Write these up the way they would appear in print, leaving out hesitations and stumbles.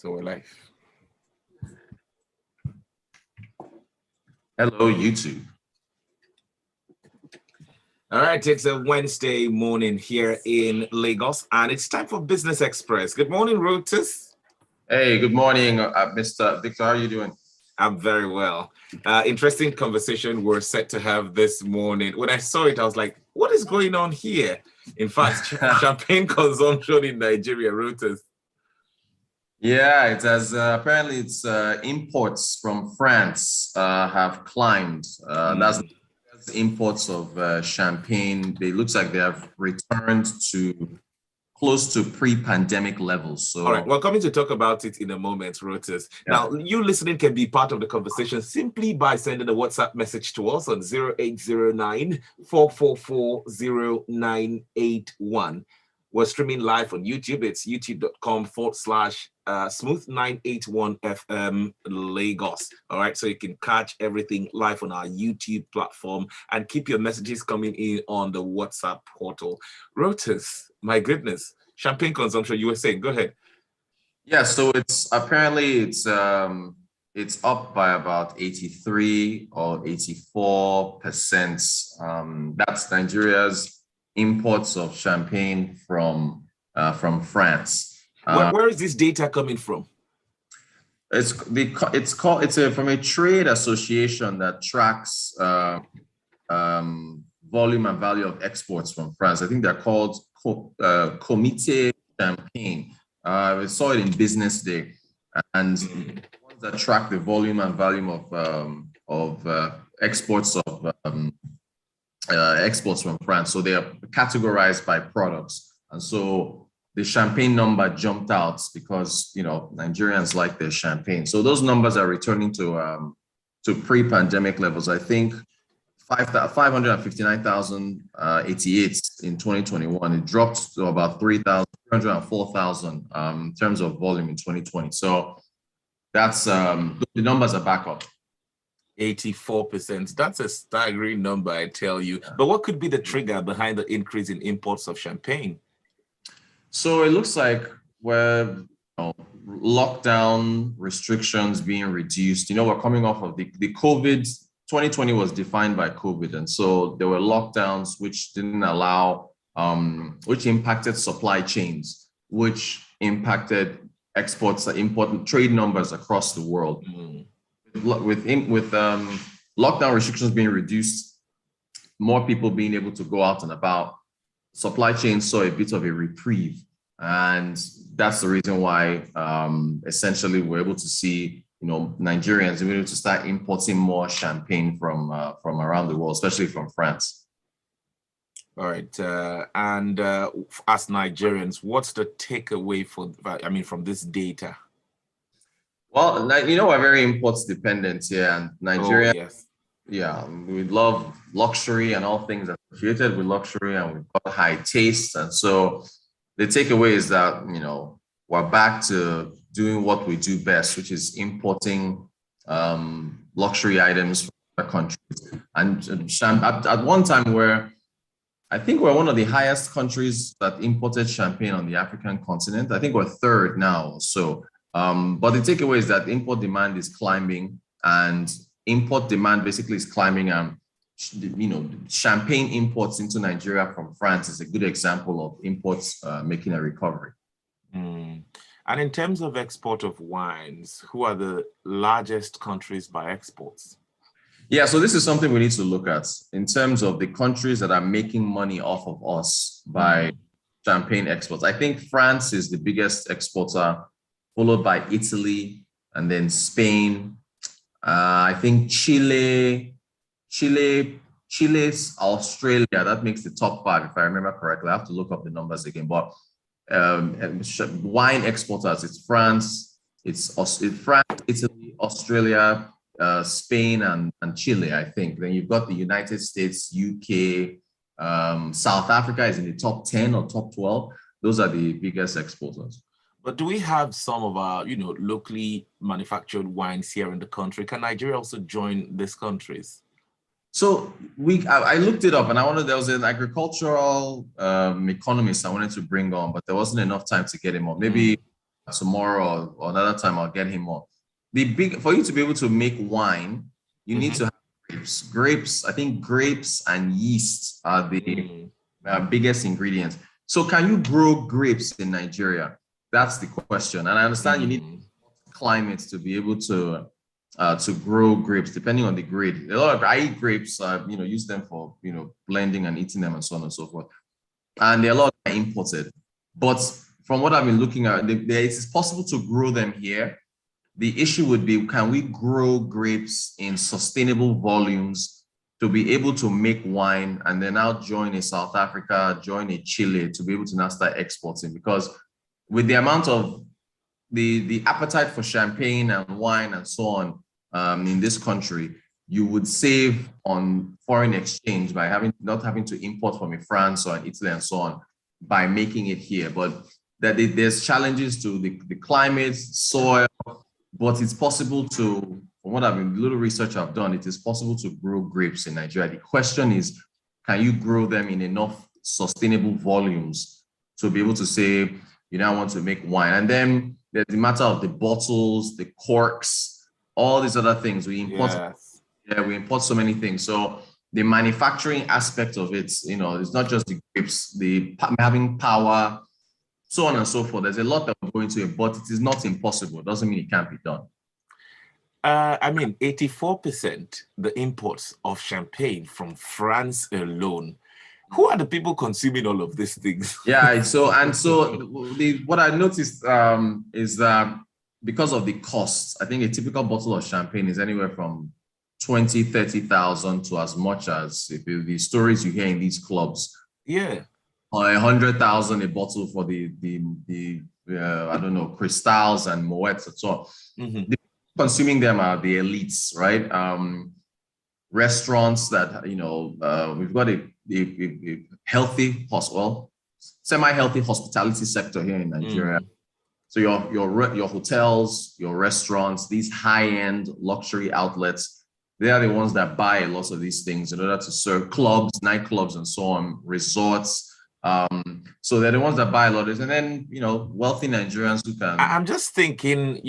So we're live. Hello, YouTube. All right, it's a Wednesday morning here in Lagos, and it's time for Business Express. Good morning, Rotus. Hey, good morning, Mr. Victor. How are you doing? I'm very well. Interesting conversation we're set to have this morning. When I saw it, I was like, what is going on here? In fact, champagne consumption in Nigeria, Rotus. Yeah, it has apparently it's imports from France have climbed. That's imports of champagne. It looks like they have returned to close to pre-pandemic levels. So, all right, we're coming to talk about it in a moment, Rotus. Yeah. Now, you listening can be part of the conversation simply by sending a WhatsApp message to us on 0809 444 0981. We're streaming live on YouTube. It's youtube.com/Smooh981FM Lagos. All right, so you can catch everything live on our YouTube platform and keep your messages coming in on the WhatsApp portal. Rotus, my goodness, champagne consumption, you were saying, go ahead. Yeah, so it's apparently it's up by about 83 or 84%. That's Nigeria's imports of champagne from France. Where is this data coming from? It's from a trade association that tracks volume and value of exports from France. I think they're called Comité Champagne. We saw it in Business Day, and the ones that track the volume and value of exports of exports from France. So they are categorized by products. And so the champagne number jumped out because, you know, Nigerians like their champagne. So those numbers are returning to pre-pandemic levels. I think 559,088 in 2021. It dropped to about 304,000 in terms of volume in 2020. So that's the numbers are back up. 84%. That's a staggering number, I tell you. But what could be the trigger behind the increase in imports of champagne? So it looks like lockdown restrictions being reduced. You know, we're coming off of the COVID. 2020 was defined by COVID. And so there were lockdowns which didn't allow, which impacted supply chains, which impacted exports, important trade numbers across the world. With lockdown restrictions being reduced, more people being able to go out and about, supply chains saw a bit of a reprieve, and that's the reason why essentially we're able to see, you know, Nigerians able to start importing more champagne from around the world, especially from France. All right, and as Nigerians, what's the takeaway from this data? Well, you know, we're very imports dependent here, and Nigeria, yes. Yeah, we love luxury and all things associated with luxury, and we've got high taste. And so the takeaway is that, you know, we're back to doing what we do best, which is importing luxury items from other countries. And at one time where I think we're one of the highest countries that imported champagne on the African continent. I think we're third now. So, but the takeaway is that import demand is climbing, and import demand basically is climbing. You know, champagne imports into Nigeria from France is a good example of imports making a recovery. And in terms of export of wines, who are the largest countries by exports? Yeah, so this is something we need to look at in terms of the countries that are making money off of us by champagne exports. I think France is the biggest exporter, followed by Italy and then Spain. I think Chile's Australia, that makes the top 5, if I remember correctly. I have to look up the numbers again, but wine exporters, it's France, it's France, Italy, Australia, Spain, and Chile, I think. Then you've got the United States, UK, South Africa is in the top 10 or top 12. Those are the biggest exporters. But do we have some of our, you know, locally manufactured wines here in the country? Can Nigeria also join these countries? So I looked it up, and there was an agricultural economist I wanted to bring on, but there wasn't enough time to get him on. Maybe tomorrow or another time I'll get him on. For you to be able to make wine, you need to have grapes. Grapes, I think grapes and yeast are the biggest ingredients. So can you grow grapes in Nigeria? That's the question. And I understand you need climates to be able to grow grapes, depending on the grade. A lot of I eat grapes, use them for blending and eating them and so on and so forth. And there are a lot that are imported. But from what I've been looking at, it is possible to grow them here. The issue would be, can we grow grapes in sustainable volumes to be able to make wine and then now join a South Africa, join a Chile to be able to now start exporting? Because with the amount of the appetite for champagne and wine and so on in this country, you would save on foreign exchange by not having to import from France or Italy and so on by making it here. But there's challenges to the climate, soil, but it's possible to, from what little research I've done, it is possible to grow grapes in Nigeria. The question is, can you grow them in enough sustainable volumes to be able to say, you now want to make wine? And then there's the matter of the bottles, the corks, all these other things. We import so many things. So the manufacturing aspect of it, it's not just the grapes, having power, so on and so forth. There's a lot that we're going to it, but it is not impossible. It doesn't mean it can't be done. 84% the imports of champagne from France alone. Who are the people consuming all of these things? Yeah, what I noticed is that because of the costs, I think a typical bottle of champagne is anywhere from 20, 30,000 to as much as, if the stories you hear in these clubs. Yeah. 100,000 a bottle for the I don't know, crystals and moets and so on. Consuming them are the elites, right? Restaurants that we've got a healthy, semi-healthy hospitality sector here in Nigeria. So your hotels, your restaurants, these high-end luxury outlets, they are the ones that buy lots of these things in order to serve clubs, nightclubs, and so on, resorts. So they're the ones that buy a lot of this, and then wealthy Nigerians who can. I'm just thinking,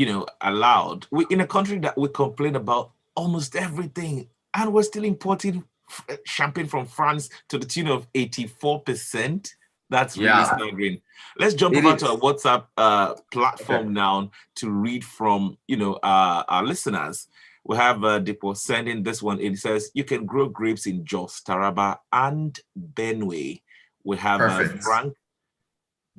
aloud. We in a country that we complain about almost everything, and we're still importing champagne from France to the tune of 84%. That's really staggering. Let's jump over to our WhatsApp platform now to read from our listeners. We have Dipo sending this one. It says you can grow grapes in Jos, Taraba, and Benue. We have Frank.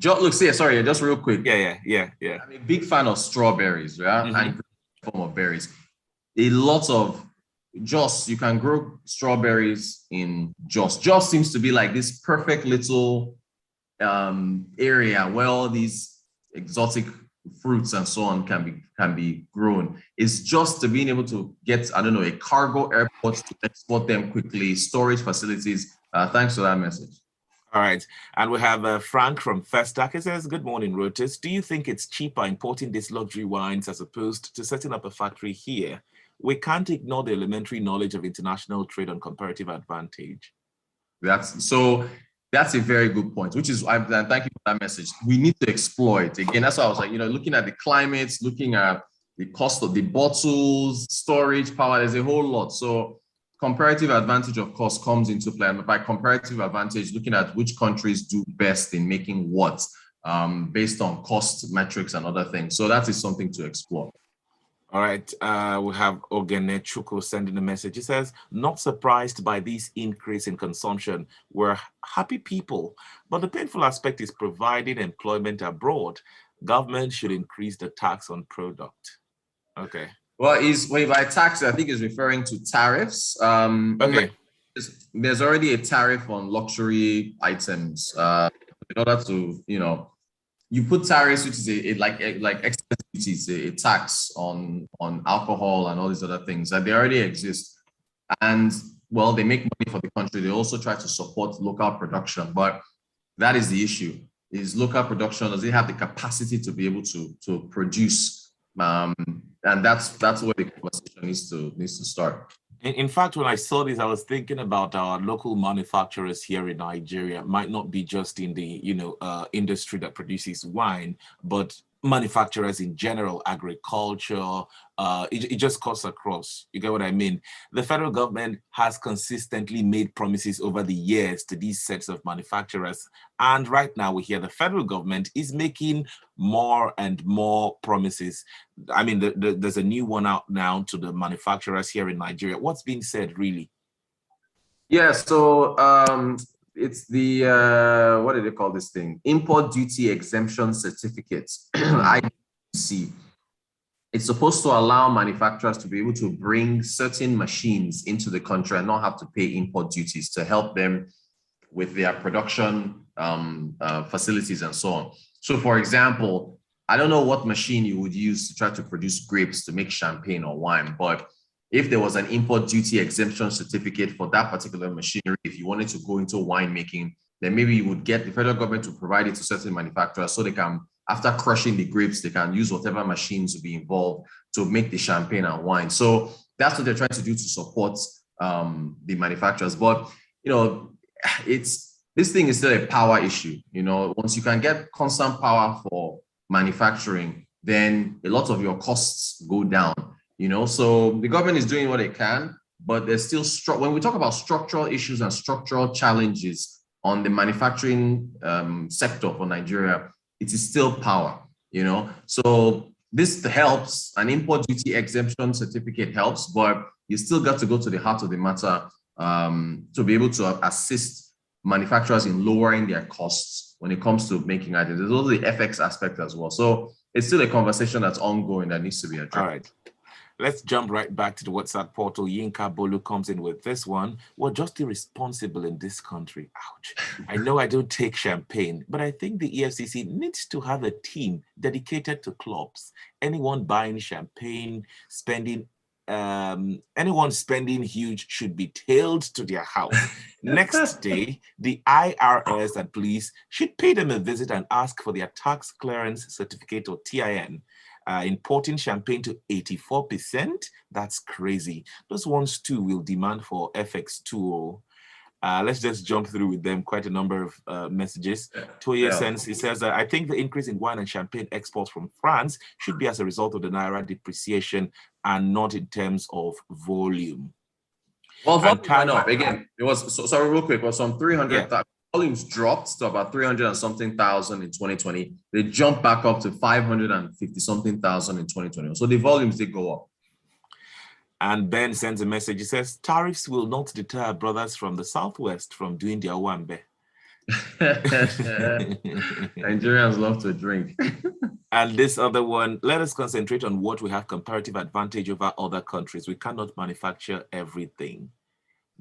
Look, sorry, just real quick. Yeah. I'm a big fan of strawberries, yeah, and form of berries. A lot of Jos, you can grow strawberries in Jos. Jos seems to be like this perfect little area where all these exotic fruits and so on can be grown. It's just to being able to get, a cargo airport to export them quickly, storage facilities. Thanks for that message. All right. And we have Frank from Festac. He says, good morning, Rotus. Do you think it's cheaper importing these luxury wines as opposed to setting up a factory here? We can't ignore the elementary knowledge of international trade and comparative advantage. That's a very good point, which is, and thank you for that message. We need to exploit. Again, that's why I was like, looking at the climates, looking at the cost of the bottles, storage, power, there's a whole lot. So comparative advantage, of course, comes into play. And by comparative advantage, looking at which countries do best in making what, based on cost metrics and other things. So that is something to explore. All right. We have Ogene Chuko sending a message. He says, not surprised by this increase in consumption. We're happy people, but the painful aspect is providing employment abroad. Government should increase the tax on product. Okay. Well, by tax, I think is referring to tariffs. Okay. There's already a tariff on luxury items. In order to, you put tariffs, which is like excess duties, a tax on alcohol and all these other things that they already exist. And well, they make money for the country. They also try to support local production, but that is the issue: is local production, does it have the capacity to be able to produce? And that's where the conversation needs to start. In fact, when I saw this, I was thinking about our local manufacturers here in Nigeria. Might not be just in the industry that produces wine, but manufacturers in general, agriculture, it just cuts across. You get what I mean? The federal government has consistently made promises over the years to these sets of manufacturers. And right now we hear the federal government is making more and more promises. I mean, there's a new one out now to the manufacturers here in Nigeria. What's being said really? Yeah, so it's the what do they call this thing? Import duty exemption certificates. IDC. It's supposed to allow manufacturers to be able to bring certain machines into the country and not have to pay import duties to help them with their production facilities and so on. So, for example, I don't know what machine you would use to try to produce grapes to make champagne or wine, but if there was an import duty exemption certificate for that particular machinery, if you wanted to go into winemaking, then maybe you would get the federal government to provide it to certain manufacturers so they can, after crushing the grapes, they can use whatever machines to be involved to make the champagne and wine. So that's what they're trying to do to support the manufacturers. But, you know, this thing is still a power issue. You know, once you can get constant power for manufacturing, then a lot of your costs go down. You know, so the government is doing what it can, but there's still when we talk about structural issues and structural challenges on the manufacturing sector for Nigeria, it is still power, you know. So this helps, an import duty exemption certificate helps, but you still got to go to the heart of the matter to be able to assist manufacturers in lowering their costs when it comes to making items. There's also the FX aspect as well. So it's still a conversation that's ongoing that needs to be addressed. All right. Let's jump right back to the WhatsApp portal. Yinka Bolu comes in with this one. We're just irresponsible in this country. Ouch. I know I don't take champagne, but I think the EFCC needs to have a team dedicated to clubs. Anyone buying champagne, anyone spending huge should be tailed to their house. Next day, the IRS and police should pay them a visit and ask for their tax clearance certificate or TIN. Importing champagne to 84%, that's crazy. Those ones too will demand for FX2. Let's just jump through with them. Quite a number of messages. Toye Sense, he says, I think the increase in wine and champagne exports from France should be as a result of the Naira depreciation and not in terms of volume. Well, volume went up. Again, it was, sorry, real quick, it was from 300,000. Volumes dropped to about 300 and something thousand in 2020. They jumped back up to 550 something thousand in 2021. So the volumes did go up. And Ben sends a message. He says, tariffs will not deter brothers from the Southwest from doing their wambe. Nigerians love to drink. And this other one, let us concentrate on what we have comparative advantage over other countries. We cannot manufacture everything.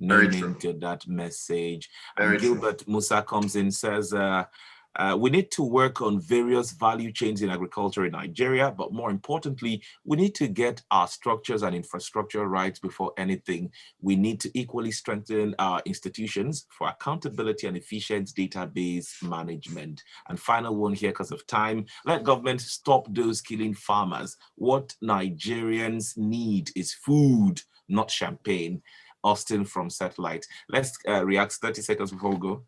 Naming to that message. And Gilbert Musa comes in, says, we need to work on various value chains in agriculture in Nigeria, but more importantly, we need to get our structures and infrastructure right before anything. We need to equally strengthen our institutions for accountability and efficient database management. And final one here, because of time, let government stop those killing farmers. What Nigerians need is food, not champagne. Austin from Satellite. Let's react 30 seconds before we go.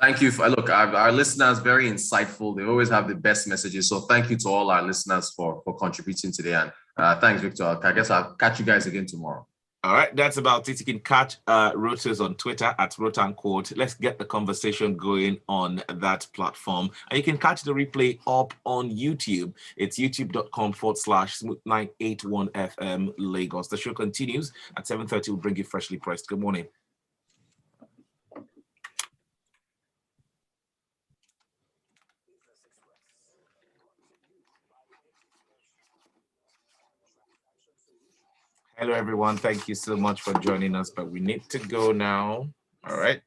Thank you. Look, our listeners, very insightful. They always have the best messages. So thank you to all our listeners for contributing today. And thanks, Victor. I guess I'll catch you guys again tomorrow. All right, that's about it. You can catch Rotus on Twitter at Rotancourt. Let's get the conversation going on that platform. And you can catch the replay up on YouTube. It's youtube.com/Smooh981FM Lagos. The show continues at 7:30. We'll bring you freshly pressed. Good morning. Hello, everyone. Thank you so much for joining us, but we need to go now. All right.